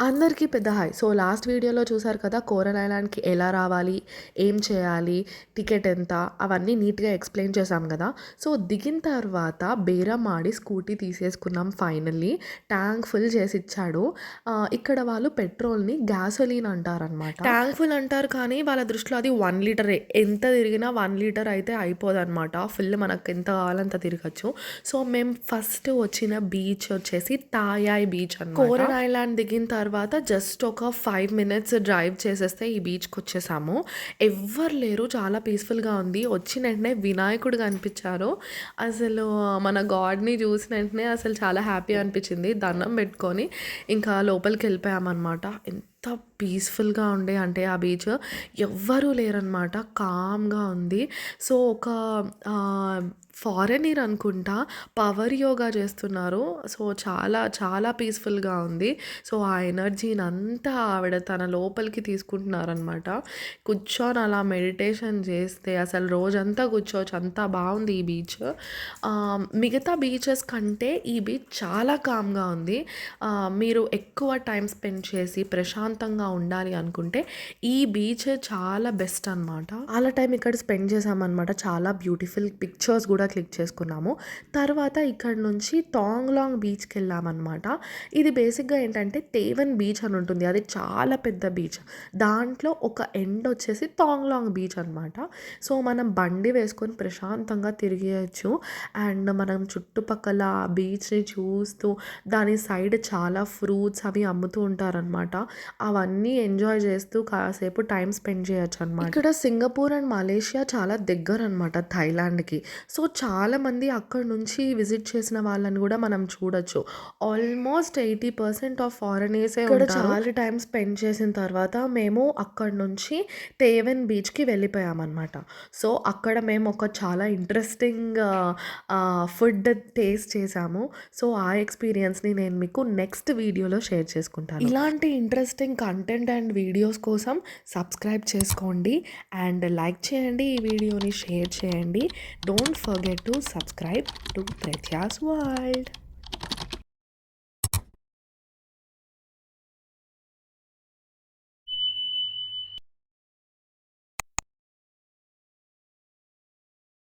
అందరికీ పెద్ద hi. So, last వీడియోలో చూసారు కదా! కోరల్ ఐలాండ్‌కి ఎలా రావాలి? ఏం చేయాలి? టికెట్ ఎంత? అవన్నీ నీట్‌గా ఎక్స్‌ప్లెయిన్ చేశాం గదా! సో, దిగిన తర్వాత బేరం ఆడి స్కూటీ తీసేసుకున్నాం ఫైనల్లీ. ట్యాంక్ ఫుల్ చేసిచ్చాడు. ఇక్కడ వాళ్ళు పెట్రోల్‌ని గ్యాసోలిన్ అంటారనమాట. ట్యాంక్ ఫుల్ అంటారు కానీ వాళ్ళ దృష్టిలో అది 1 లీటరే. ఎంత తిరిగినా 1 లీటర్ అయితే అయిపోదనమాట. ఫుల్ మనకెంత కావాలంత తిరగొచ్చు. సో, మేము ఫస్ట్ వచ్చిన బీచ్ వచ్చేసి తాయాయ్ బీచ్ అనమాట. కోరల్ ఐలాండ్ దిగిన తర్వాత జస్ట్ ఒక 5 మినిట్స్ డ్రైవ్ చేసేస్తే ఈ బీచ్‌కొచ్చేసాము. ఎవ్వరు లేరు. చాలా పీస్‌ఫుల్‌గా ఉంది. వచ్చిన వెంటనే వినాయకుడు కనిపించారు. అసలు మన గాడ్‌ని చూసిన వెంటనే అసలు చాలా హ్యాపీ అనిపించింది. దండం పెట్టుకొని ఇంకా లోపలికెళ్ళిపోయామనమాట. ఎంత పీస్‌ఫుల్‌గా ఉండే అంటే ఆ బీచ్ ఎవ్వరూ లేరనమాట. కామ్‌గా ఉంది. సో, ఒక ఫారెనర్ అనుకుంటా పవర్ యోగా చేస్తున్నారు. సో, చాలా చాలా పీస్‌ఫుల్‌గా ఉంది. సో, ఆ ఎనర్జీనంతా ఆవిడ తన లోపలికి తీసుకుంటున్నారనమాట. కూర్చొని అలా మెడిటేషన్ చేస్తే అసలు రోజంతా కూర్చోవచ్చు. అంత బావుంది ఈ బీచ్. మిగతా బీచెస్ కంటే ఈ బీచ్ చాలా కామ్‌గా ఉంది. మీరు ఎక్కువ టైం స్పెండ్ చేసి ప్రశాంతంగా ఉండాలి అనుకుంటే ఈ బీచ్ చాలా బెస్ట్ అనమాట. చాలా టైం ఇక్కడ స్పెండ్ చేశామనమాట. చాలా బ్యూటిఫుల్ పిక్చర్స్ కూడా క్లిక్ చేసుకున్నాము. తర్వాత ఇక్కడ నుంచి టాంగ్లాంగ్ బీచ్‌కెళ్ళామనమాట. ఇది బేసిక్‌గా ఏంటంటే తేవన్ బీచ్ అని ఉంటుంది. అది చాలా పెద్ద బీచ్. దాంట్లో ఒక ఎండ్ వచ్చేసి టాంగ్లాంగ్ బీచ్ అనమాట. సో, మనం బండి వేసుకొని ప్రశాంతంగా తిరిగేయచ్చు. అండ్ మనం చుట్టుపక్కల బీచ్‌ని చూస్తూ దాని సైడ్ చాలా ఫ్రూట్స్ అవి అమ్ముతూ ఉంటారనమాట. అవన్నీ ఎంజాయ్ చేస్తూ కాసేపు టైం స్పెండ్ చేయొచ్చనమాట. ఇక్కడ సింగపూర్ అండ్ మలేషియా చాలా దగ్గరనమాట థాయిలాండ్‌కి. సో, చాలామంది అక్కడి నుంచి విజిట్ చేసిన వాళ్ళని కూడా మనం చూడొచ్చు. ఆల్మోస్ట్ 80% ఆఫ్ ఫారినర్సే ఇక్కడ చాలా టైం స్పెండ్ చేసిన తర్వాత మేము అక్కడి నుంచి తేవెన్ బీచ్‌కి వెళ్ళిపోయామనమాట. సో, అక్కడ మేము ఒక చాలా ఇంట్రెస్టింగ్ ఫుడ్ టేస్ట్ చేశాము. సో, ఆ ఎక్స్‌పీరియన్స్‌ని నేను మీకు నెక్స్ట్ వీడియోలో షేర్ చేసుకుంటాను. ఇలాంటి ఇంట్రెస్టింగ్ కంటెంట్ అండ్ వీడియోస్ కోసం సబ్స్క్రైబ్ చేసుకోండి అండ్ లైక్ చేయండి. ఈ వీడియోని షేర్ చేయండి. Don't forget to subscribe to Pratyas world.